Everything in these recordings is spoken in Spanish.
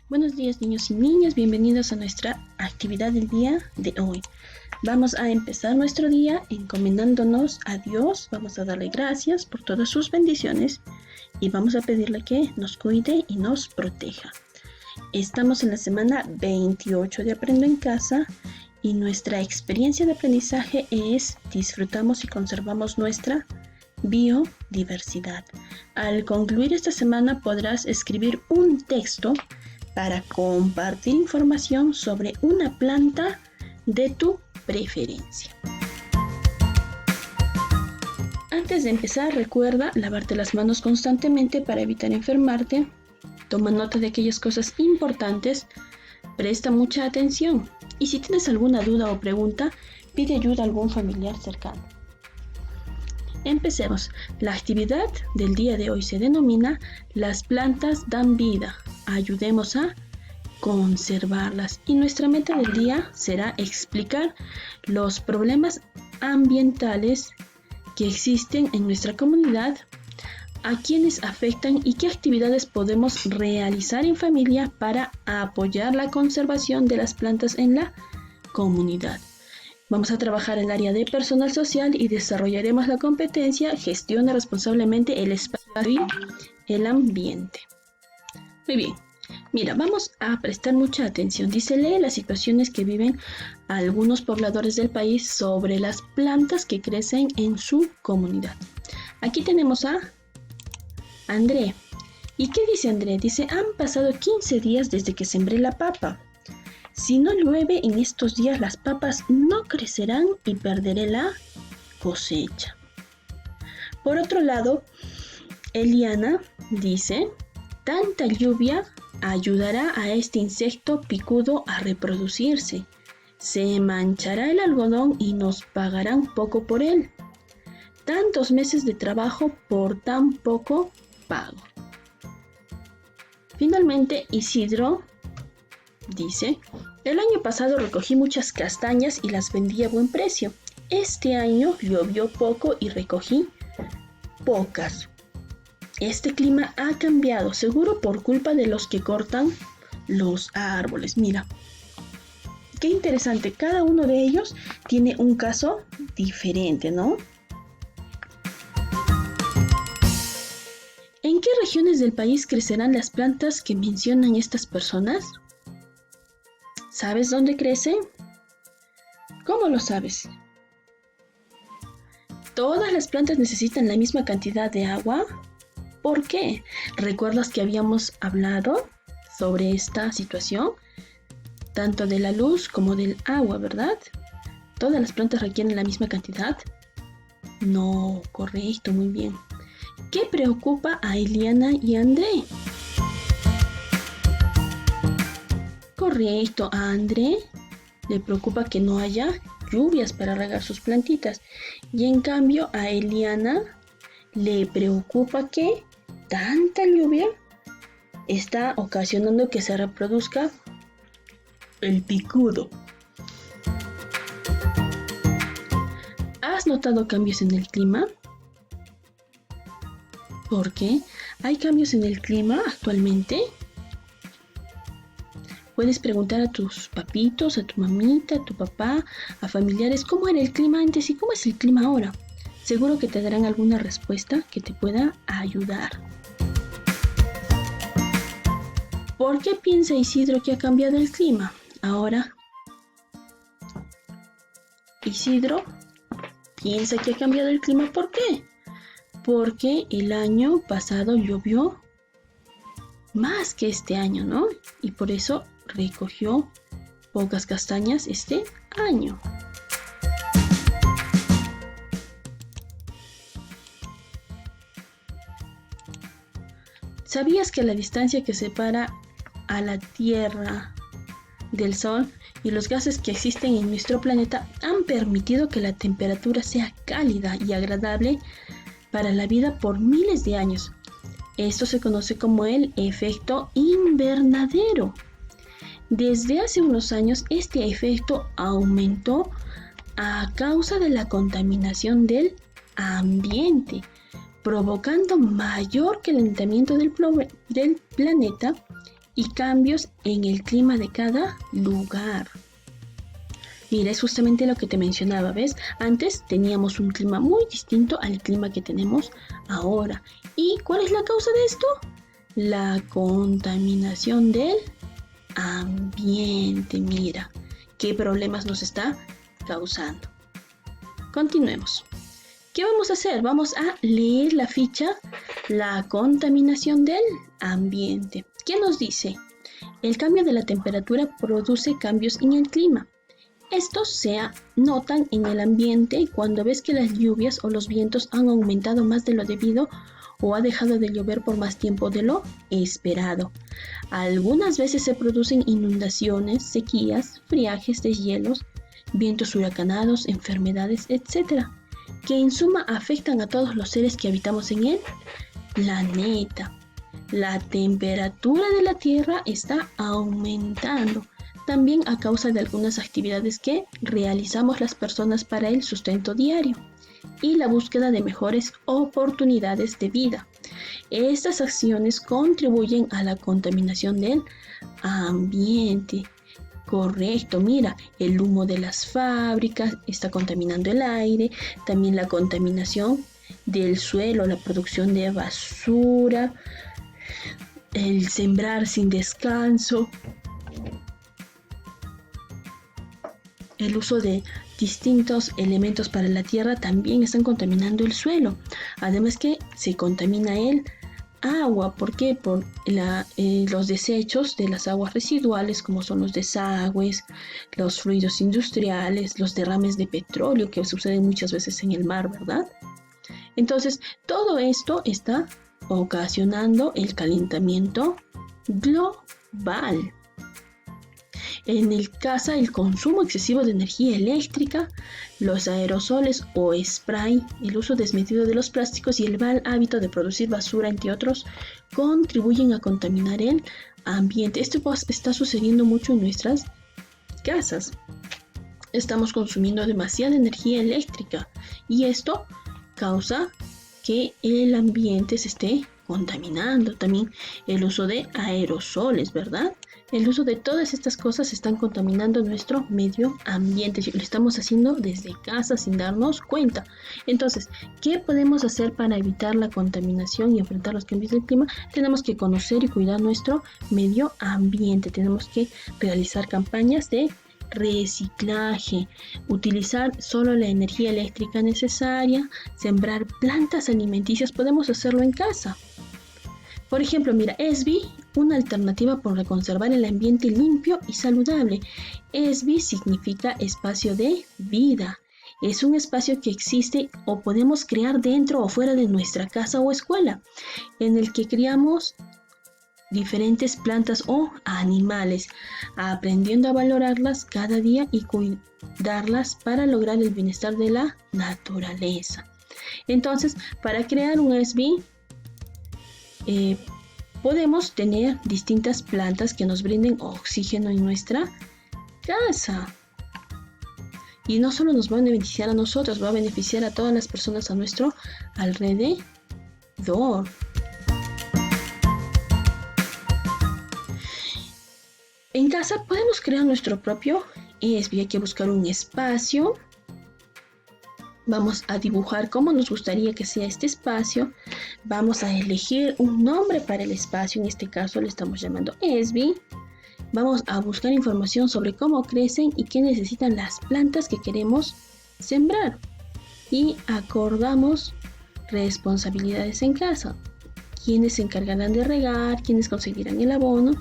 Buenos días, niños y niñas, bienvenidos a nuestra actividad del día de hoy. Vamos a empezar nuestro día encomendándonos a Dios, vamos a darle gracias por todas sus bendiciones y vamos a pedirle que nos cuide y nos proteja. Estamos en la semana 28 de Aprendo en Casa y nuestra experiencia de aprendizaje es disfrutamos y conservamos nuestra biodiversidad. Al concluir esta semana podrás escribir un texto para compartir información sobre una planta de tu preferencia. Antes de empezar, recuerda lavarte las manos constantemente para evitar enfermarte. Toma nota de aquellas cosas importantes. Presta mucha atención. Y si tienes alguna duda o pregunta, pide ayuda a algún familiar cercano. Empecemos. La actividad del día de hoy se denomina Las plantas dan vida. Ayudemos a conservarlas. Y nuestra meta del día será explicar los problemas ambientales que existen en nuestra comunidad, a quienes afectan y qué actividades podemos realizar en familia para apoyar la conservación de las plantas en la comunidad. Vamos a trabajar en el área de personal social y desarrollaremos la competencia Gestiona responsablemente el espacio y el ambiente. Muy bien. Mira, vamos a prestar mucha atención. Dice, lee las situaciones que viven algunos pobladores del país sobre las plantas que crecen en su comunidad. Aquí tenemos a André. ¿Y qué dice André? Dice, han pasado 15 días desde que sembré la papa. Si no llueve en estos días, las papas no crecerán y perderé la cosecha. Por otro lado, Eliana dice, tanta lluvia ayudará a este insecto picudo a reproducirse. Se manchará el algodón y nos pagarán poco por él. Tantos meses de trabajo por tan poco pago. Finalmente, Isidro dice, el año pasado recogí muchas castañas y las vendí a buen precio. Este año llovió poco y recogí pocas. Este clima ha cambiado, seguro por culpa de los que cortan los árboles. Mira, qué interesante. Cada uno de ellos tiene un caso diferente, ¿no? ¿En qué regiones del país crecerán las plantas que mencionan estas personas? ¿Sabes dónde crecen? ¿Cómo lo sabes? ¿Todas las plantas necesitan la misma cantidad de agua? ¿Por qué? ¿Recuerdas que habíamos hablado sobre esta situación? Tanto de la luz como del agua, ¿verdad? ¿Todas las plantas requieren la misma cantidad? No, correcto, muy bien. ¿Qué preocupa a Eliana y a André? Correcto, a André le preocupa que no haya lluvias para regar sus plantitas. Y en cambio a Eliana le preocupa que tanta lluvia está ocasionando que se reproduzca el picudo. ¿Has notado cambios en el clima? ¿Por qué? ¿Hay cambios en el clima actualmente? Puedes preguntar a tus papitos, a tu mamita, a tu papá, a familiares cómo era el clima antes y cómo es el clima ahora. Seguro que te darán alguna respuesta que te pueda ayudar. ¿Por qué piensa Isidro que ha cambiado el clima? Ahora, Isidro piensa que ha cambiado el clima. ¿Por qué? Porque el año pasado llovió más que este año, ¿no? Y por eso recogió pocas castañas este año. ¿Sabías que la distancia que separa a la Tierra del Sol y los gases que existen en nuestro planeta han permitido que la temperatura sea cálida y agradable para la vida por miles de años? Esto se conoce como el efecto invernadero. Desde hace unos años este efecto aumentó a causa de la contaminación del ambiente, provocando mayor calentamiento del planeta y cambios en el clima de cada lugar. Mira, es justamente lo que te mencionaba, ¿ves? Antes teníamos un clima muy distinto al clima que tenemos ahora. ¿Y cuál es la causa de esto? La contaminación del ambiente. Mira, qué problemas nos está causando. Continuemos. ¿Qué vamos a hacer? Vamos a leer la ficha, la contaminación del ambiente. ¿Qué nos dice? El cambio de la temperatura produce cambios en el clima. Estos se notan en el ambiente cuando ves que las lluvias o los vientos han aumentado más de lo debido o ha dejado de llover por más tiempo de lo esperado. Algunas veces se producen inundaciones, sequías, friajes, deshielos, vientos huracanados, enfermedades, etc., que en suma afectan a todos los seres que habitamos en el planeta. La temperatura de la Tierra está aumentando, también a causa de algunas actividades que realizamos las personas para el sustento diario y la búsqueda de mejores oportunidades de vida. Estas acciones contribuyen a la contaminación del ambiente. Correcto, mira, el humo de las fábricas está contaminando el aire, también la contaminación del suelo, la producción de basura, el sembrar sin descanso, el uso de distintos elementos para la tierra también están contaminando el suelo. Además que se contamina el agua. ¿Por qué? Por los desechos de las aguas residuales, como son los desagües, los fluidos industriales, los derrames de petróleo que suceden muchas veces en el mar, ¿verdad? Entonces, todo esto está ocasionando el calentamiento global. En el caso, el consumo excesivo de energía eléctrica, los aerosoles o spray, el uso desmedido de los plásticos y el mal hábito de producir basura, entre otros, contribuyen a contaminar el ambiente. Esto está sucediendo mucho en nuestras casas. Estamos consumiendo demasiada energía eléctrica y esto causa que el ambiente se esté contaminando. También el uso de aerosoles, ¿verdad? El uso de todas estas cosas están contaminando nuestro medio ambiente. Lo estamos haciendo desde casa sin darnos cuenta. Entonces, ¿qué podemos hacer para evitar la contaminación y enfrentar los cambios del clima? Tenemos que conocer y cuidar nuestro medio ambiente. Tenemos que realizar campañas de reciclaje, utilizar solo la energía eléctrica necesaria, sembrar plantas alimenticias. Podemos hacerlo en casa. Por ejemplo, mira, ESBI, una alternativa para conservar el ambiente limpio y saludable. ESBI significa espacio de vida. Es un espacio que existe o podemos crear dentro o fuera de nuestra casa o escuela, en el que criamos diferentes plantas o animales, aprendiendo a valorarlas cada día y cuidarlas para lograr el bienestar de la naturaleza. Entonces, para crear un ESBI, podemos tener distintas plantas que nos brinden oxígeno en nuestra casa. Y no solo nos va a beneficiar a nosotros, va a beneficiar a todas las personas a nuestro alrededor. En casa podemos crear nuestro propio ESBI. Hay que buscar un espacio. Vamos a dibujar cómo nos gustaría que sea este espacio. Vamos a elegir un nombre para el espacio. En este caso le estamos llamando ESBI. Vamos a buscar información sobre cómo crecen y qué necesitan las plantas que queremos sembrar. Y acordamos responsabilidades en casa. Quiénes se encargarán de regar, quiénes conseguirán el abono.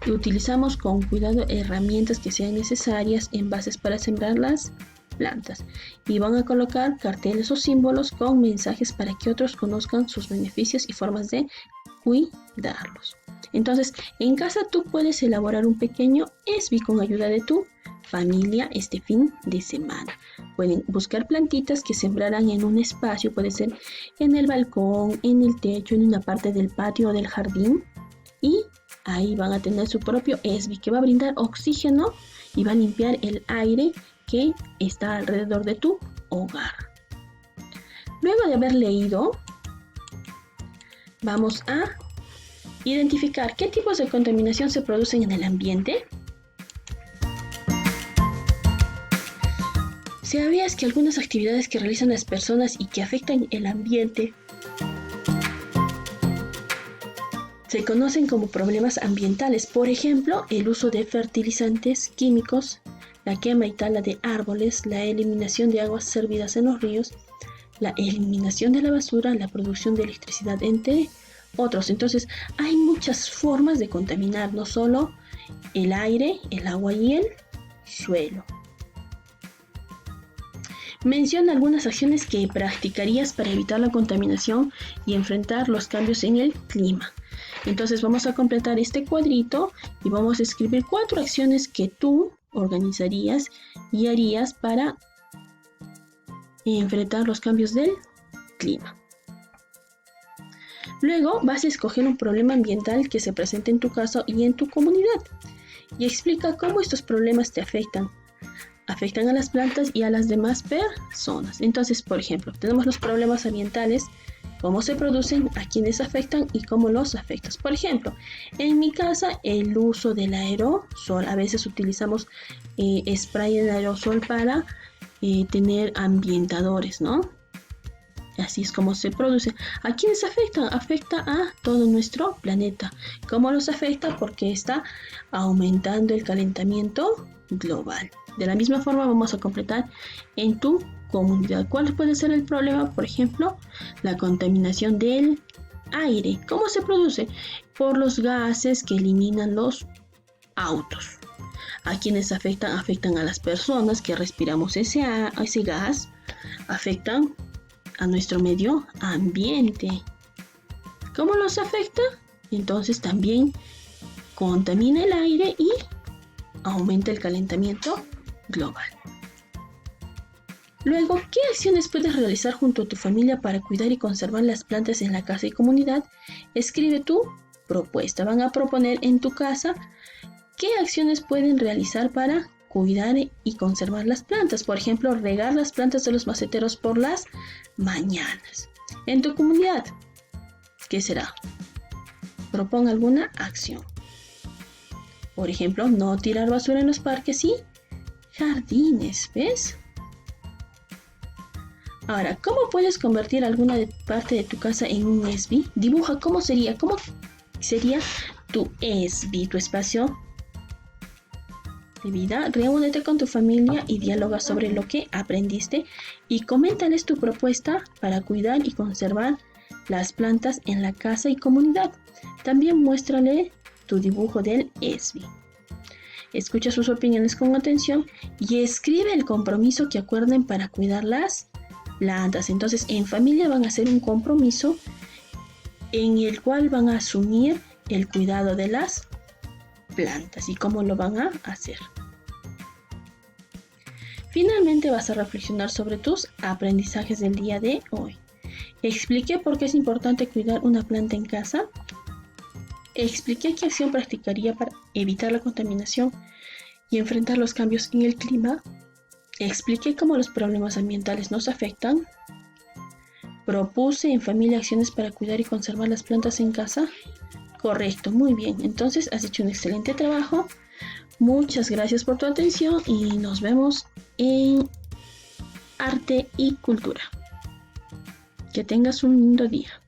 Y utilizamos con cuidado herramientas que sean necesarias, envases para sembrar las plantas, y van a colocar carteles o símbolos con mensajes para que otros conozcan sus beneficios y formas de cuidarlos. Entonces, en casa tú puedes elaborar un pequeño ESBI con ayuda de tu familia este fin de semana. Pueden buscar plantitas que sembrarán en un espacio, puede ser en el balcón, en el techo, en una parte del patio o del jardín, y ahí van a tener su propio ESBI que va a brindar oxígeno y va a limpiar el aire que está alrededor de tu hogar. Luego de haber leído, vamos a Identificar qué tipos de contaminación se producen en el ambiente. ¿Sabías que algunas actividades que realizan las personas y que afectan el ambiente se conocen como problemas ambientales? Por ejemplo, el uso de fertilizantes químicos, la quema y tala de árboles, la eliminación de aguas servidas en los ríos, la eliminación de la basura, la producción de electricidad, entre otros. Entonces, hay muchas formas de contaminar, no solo el aire, el agua y el suelo. Menciona algunas acciones que practicarías para evitar la contaminación y enfrentar los cambios en el clima. Entonces vamos a completar este cuadrito y vamos a escribir 4 acciones que tú organizarías y harías para enfrentar los cambios del clima. Luego vas a escoger un problema ambiental que se presente en tu casa y en tu comunidad y explica cómo estos problemas te afectan a las plantas y a las demás personas. Entonces, por ejemplo, tenemos los problemas ambientales, cómo se producen, a quienes afectan y cómo los afectas. Por ejemplo, en mi casa, el uso del aerosol. A veces utilizamos spray en aerosol para tener ambientadores, ¿no? Así es como se produce. ¿A quiénes afectan? Afecta a todo nuestro planeta. ¿Cómo los afecta? Porque está aumentando el calentamiento global. De la misma forma vamos a completar en tu comunidad. ¿Cuál puede ser el problema? Por ejemplo, la contaminación del aire. ¿Cómo se produce? Por los gases que eliminan los autos. ¿A quienes afectan? Afectan a las personas que respiramos ese gas. Afectan a nuestro medio ambiente. ¿Cómo los afecta? Entonces también contamina el aire y aumenta el calentamiento global. Luego, ¿qué acciones puedes realizar junto a tu familia para cuidar y conservar las plantas en la casa y comunidad? Escribe tu propuesta. Van a proponer en tu casa qué acciones pueden realizar para cuidar y conservar las plantas. Por ejemplo, regar las plantas de los maceteros por las mañanas. En tu comunidad, ¿qué será? Propon alguna acción. Por ejemplo, no tirar basura en los parques y jardines, ¿ves? Ahora, ¿cómo puedes convertir alguna parte de tu casa en un ESBI? Dibuja cómo sería tu ESBI, tu espacio de vida. Reúnete con tu familia y dialoga sobre lo que aprendiste y coméntales tu propuesta para cuidar y conservar las plantas en la casa y comunidad. También muéstrale tu dibujo del ESBI. Escucha sus opiniones con atención y escribe el compromiso que acuerden para cuidar las plantas. Entonces, en familia van a hacer un compromiso en el cual van a asumir el cuidado de las plantas y cómo lo van a hacer. Finalmente vas a reflexionar sobre tus aprendizajes del día de hoy. Expliqué por qué es importante cuidar una planta en casa. Expliqué qué acción practicaría para evitar la contaminación y enfrentar los cambios en el clima. Expliqué cómo los problemas ambientales nos afectan. Propuse en familia acciones para cuidar y conservar las plantas en casa. Correcto, muy bien. Entonces has hecho un excelente trabajo. Muchas gracias por tu atención y nos vemos en Arte y Cultura. Que tengas un lindo día.